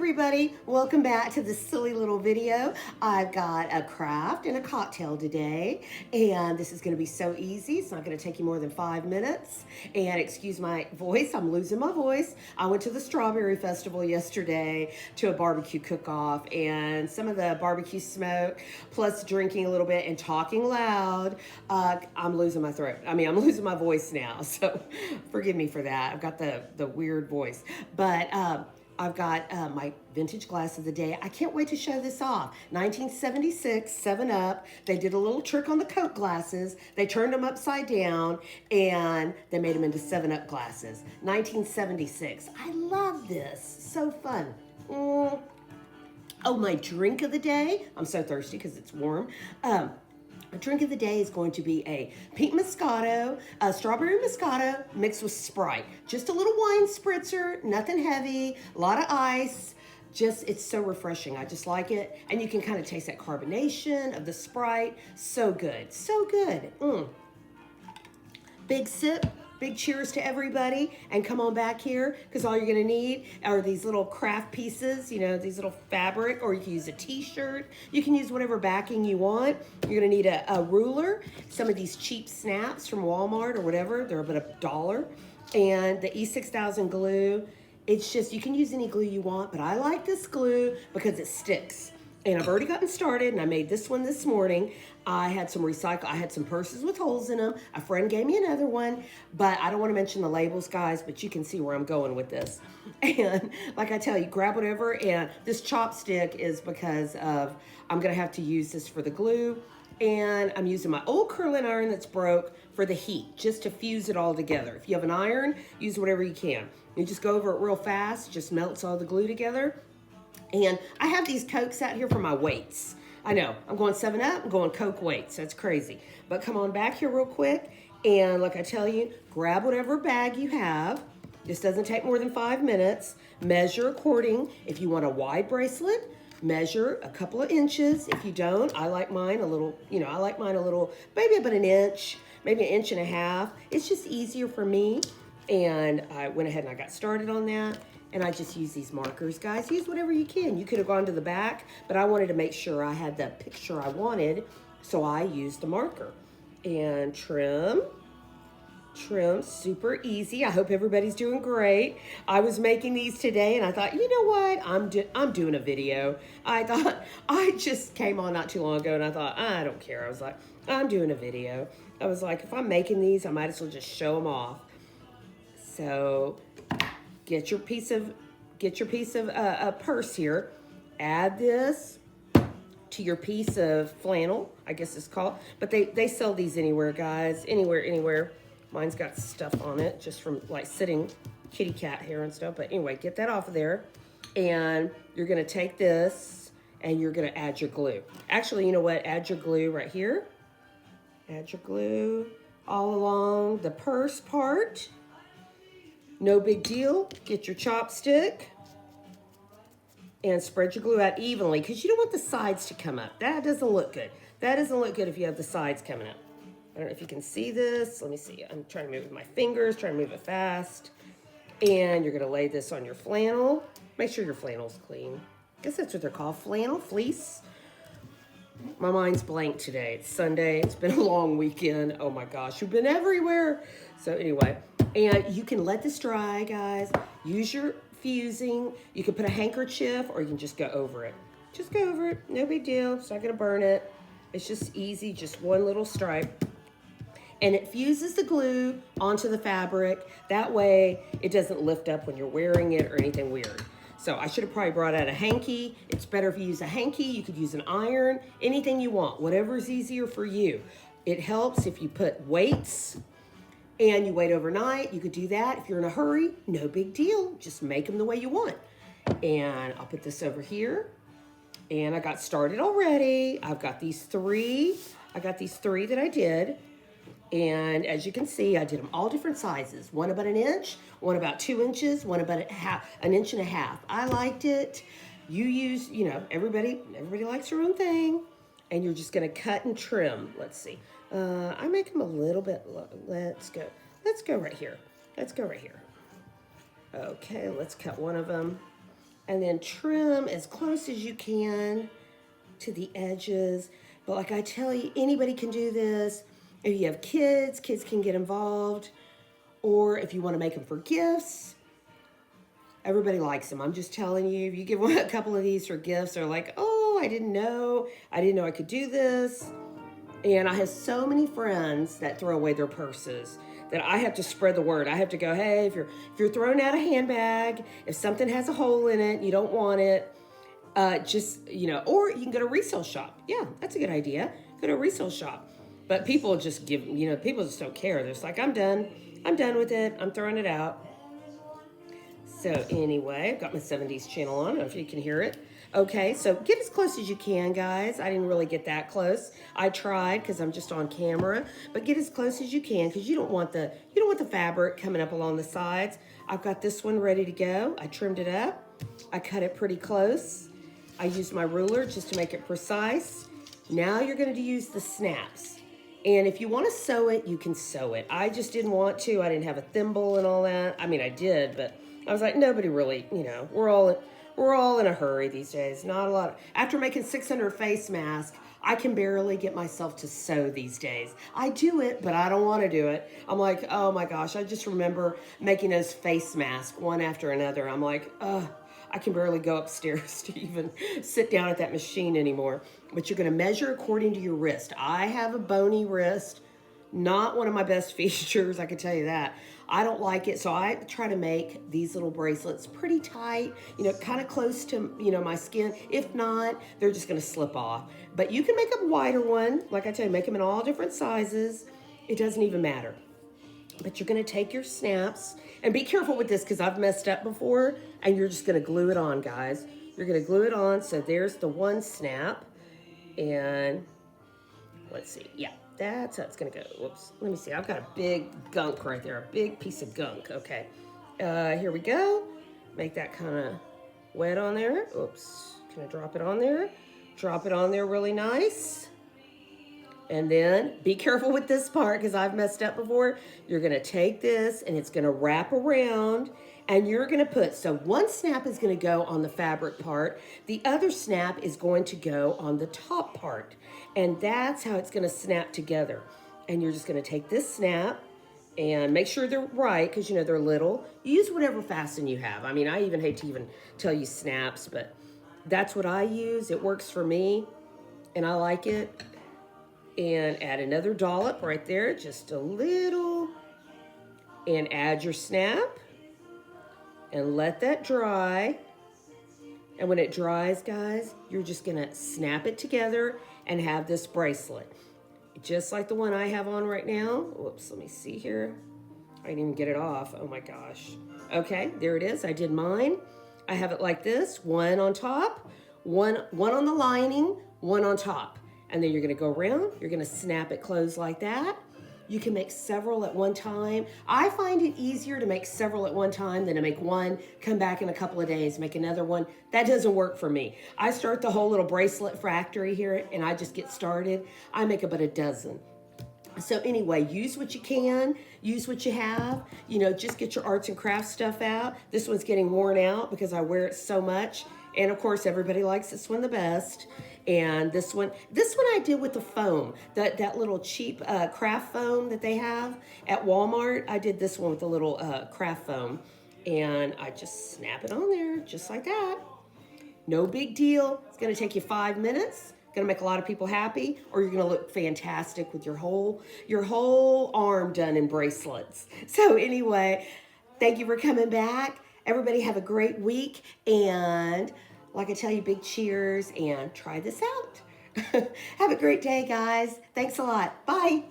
everybody, welcome back to this silly little video. I've got a craft and a cocktail today, and this is going to be so easy. It's not going to take you more than 5 minutes. And excuse my voice, I'm losing my voice. I went to the Strawberry Festival yesterday to a barbecue cook-off, and some of the barbecue smoke plus drinking a little bit and talking loud, I'm losing my throat. I'm losing my voice now, so forgive me for that. I've got the weird voice, but I've got my vintage glass of the day. I can't wait to show this off. 1976, 7-Up. They did a little trick on the Coke glasses. They turned them upside down and they made them into 7-Up glasses. 1976. I love this. So fun. Oh, my drink of the day. I'm so thirsty because it's warm. A drink of the day is going to be a pink Moscato, a strawberry Moscato mixed with Sprite. Just a little wine spritzer, nothing heavy, a lot of ice. It's so refreshing. I just like it. And you can kind of taste that carbonation of the Sprite. So good, so good. Big sip. Big cheers to everybody, and come on back here because all you're gonna need are these little craft pieces, these little fabric, or you can use a t-shirt. You can use whatever backing you want. You're gonna need a ruler, some of these cheap snaps from Walmart or whatever. They're about $1. And the E6000 glue. It's just, you can use any glue you want, but I like this glue because it sticks. And I've already gotten started, and I made this one this morning. I had some purses with holes in them. A friend gave me another one, but I don't want to mention the labels, guys, but you can see where I'm going with this. And like I tell you, grab whatever, and this chopstick is because I'm going to have to use this for the glue, and I'm using my old curling iron that's broke for the heat, just to fuse it all together. If you have an iron, use whatever you can. You just go over it real fast, it just melts all the glue together. And I have these Cokes out here for my weights. I know, I'm going 7-Up, I'm going Coke weights. That's crazy. But come on back here real quick. And like I tell you, grab whatever bag you have. This doesn't take more than 5 minutes. Measure according. If you want a wide bracelet, measure a couple of inches. If you don't, I like mine a little, maybe about an inch, maybe an inch and a half. It's just easier for me. And I went ahead and I got started on that. And I just use these markers, guys. Use whatever you can. You could have gone to the back, but I wanted to make sure I had the picture I wanted, so I used the marker. And trim, super easy. I hope everybody's doing great. I was making these today, and I thought, you know what? I'm doing a video. I just came on not too long ago, and I thought, I don't care. I was like, I'm doing a video. I was like, if I'm making these, I might as well just show them off. So get your piece of a purse here. Add this to your piece of flannel, I guess it's called. But they sell these anywhere, guys. Anywhere. Mine's got stuff on it just from like sitting kitty cat hair and stuff. But anyway, get that off of there. And you're gonna take this and you're gonna add your glue. Actually, you know what? Add your glue right here. Add your glue all along the purse part. No big deal. Get your chopstick and spread your glue out evenly because you don't want the sides to come up. That doesn't look good. That doesn't look good if you have the sides coming up. I don't know if you can see this. Let me see. I'm trying to move with my fingers, trying to move it fast. And you're going to lay this on your flannel. Make sure your flannel's clean. I guess that's what they're called. Flannel, fleece. My mind's blank today. It's Sunday. It's been a long weekend. Oh my gosh, we've been everywhere. So anyway, and you can let this dry, guys. Use your fusing. You can put a handkerchief or you can just go over it. Just go over it. No big deal. It's not going to burn it. It's just easy. Just one little stripe. And it fuses the glue onto the fabric. That way it doesn't lift up when you're wearing it or anything weird. So I should have probably brought out a hanky. It's better if you use a hanky. You could use an iron, anything you want, whatever's easier for you. It helps if you put weights and you wait overnight. You could do that. If you're in a hurry, no big deal. Just make them the way you want. And I'll put this over here. And I got started already. I've got these three. That I did. And as you can see, I did them all different sizes. One about an inch, one about 2 inches, one about an inch and a half. I liked it. You use, everybody likes their own thing. And you're just gonna cut and trim. Let's see. I make them a little bit, let's go right here. Okay, let's cut one of them. and then trim as close as you can to the edges. But like I tell you, anybody can do this. If you have kids, kids can get involved. Or if you want to make them for gifts, everybody likes them. I'm just telling you, if you give a couple of these for gifts, they're like, oh, I didn't know I could do this. And I have so many friends that throw away their purses that I have to spread the word. I have to go, hey, if you're throwing out a handbag, if something has a hole in it, you don't want it, just, or you can go to a resale shop. Yeah, that's a good idea. Go to a resale shop. But people just people just don't care. They're just like, I'm done with it. I'm throwing it out. So anyway, I've got my 70s channel on. I don't know if you can hear it. Okay, so get as close as you can, guys. I didn't really get that close. I tried because I'm just on camera, but get as close as you can because you don't want the fabric coming up along the sides. I've got this one ready to go. I trimmed it up. I cut it pretty close. I used my ruler just to make it precise. Now you're going to use the snaps. And if you want to sew it, you can sew it. I just didn't want to. I didn't have a thimble and all that. I mean, I did, but I was like, nobody really, we're all in a hurry these days. Not a lot. After making 600 face masks, I can barely get myself to sew these days. I do it, but I don't want to do it. I'm like, oh my gosh, I just remember making those face masks one after another. I'm like, I can barely go upstairs to even sit down at that machine anymore. But you're going to measure according to your wrist. I have a bony wrist. Not one of my best features, I can tell you that. I don't like it, so I try to make these little bracelets pretty tight, kind of close to, my skin. If not, they're just going to slip off. But you can make a wider one. Like I tell you, make them in all different sizes. It doesn't even matter. But you're going to take your snaps, and be careful with this because I've messed up before, and you're just going to glue it on, guys. You're going to glue it on, so there's the one snap, and let's see, yeah. That's how it's going to go. Whoops. Let me see. I've got a big gunk right there. A big piece of gunk. Okay. Here we go. Make that kind of wet on there. Oops. Can I drop it on there? Drop it on there really nice. And then be careful with this part because I've messed up before. You're going to take this and it's going to wrap around. And you're going to put, so one snap is going to go on the fabric part. The other snap is going to go on the top part. And that's how it's going to snap together. And you're just going to take this snap and make sure they're right because, they're little. Use whatever fasten you have. I mean, I even hate to even tell you snaps, but that's what I use. It works for me and I like it. And add another dollop right there, just a little. And add your snap. And let that dry. And when it dries, guys, you're just going to snap it together and have this bracelet. Just like the one I have on right now. Whoops, let me see here. I didn't even get it off. Oh my gosh. Okay, there it is. I did mine. I have it like this. One on top, one on the lining, one on top. And then you're going to go around. You're going to snap it closed like that. You can make several at one time. I find it easier to make several at one time than to make one, come back in a couple of days, make another one. That doesn't work for me. I start the whole little bracelet factory here and I just get started. I make about a dozen. So anyway, use what you can, use what you have, just get your arts and crafts stuff out. This one's getting worn out because I wear it so much. And of course, everybody likes this one the best. And this one I did with the foam, that little cheap craft foam that they have at Walmart. I did this one with a little craft foam, and I just snap it on there just like that. No big deal. It's going to take you 5 minutes. Going to make a lot of people happy, or you're going to look fantastic with your whole arm done in bracelets. So anyway, thank you for coming back. Everybody have a great week, and like I tell you, big cheers and try this out. Have a great day, guys. Thanks a lot. Bye.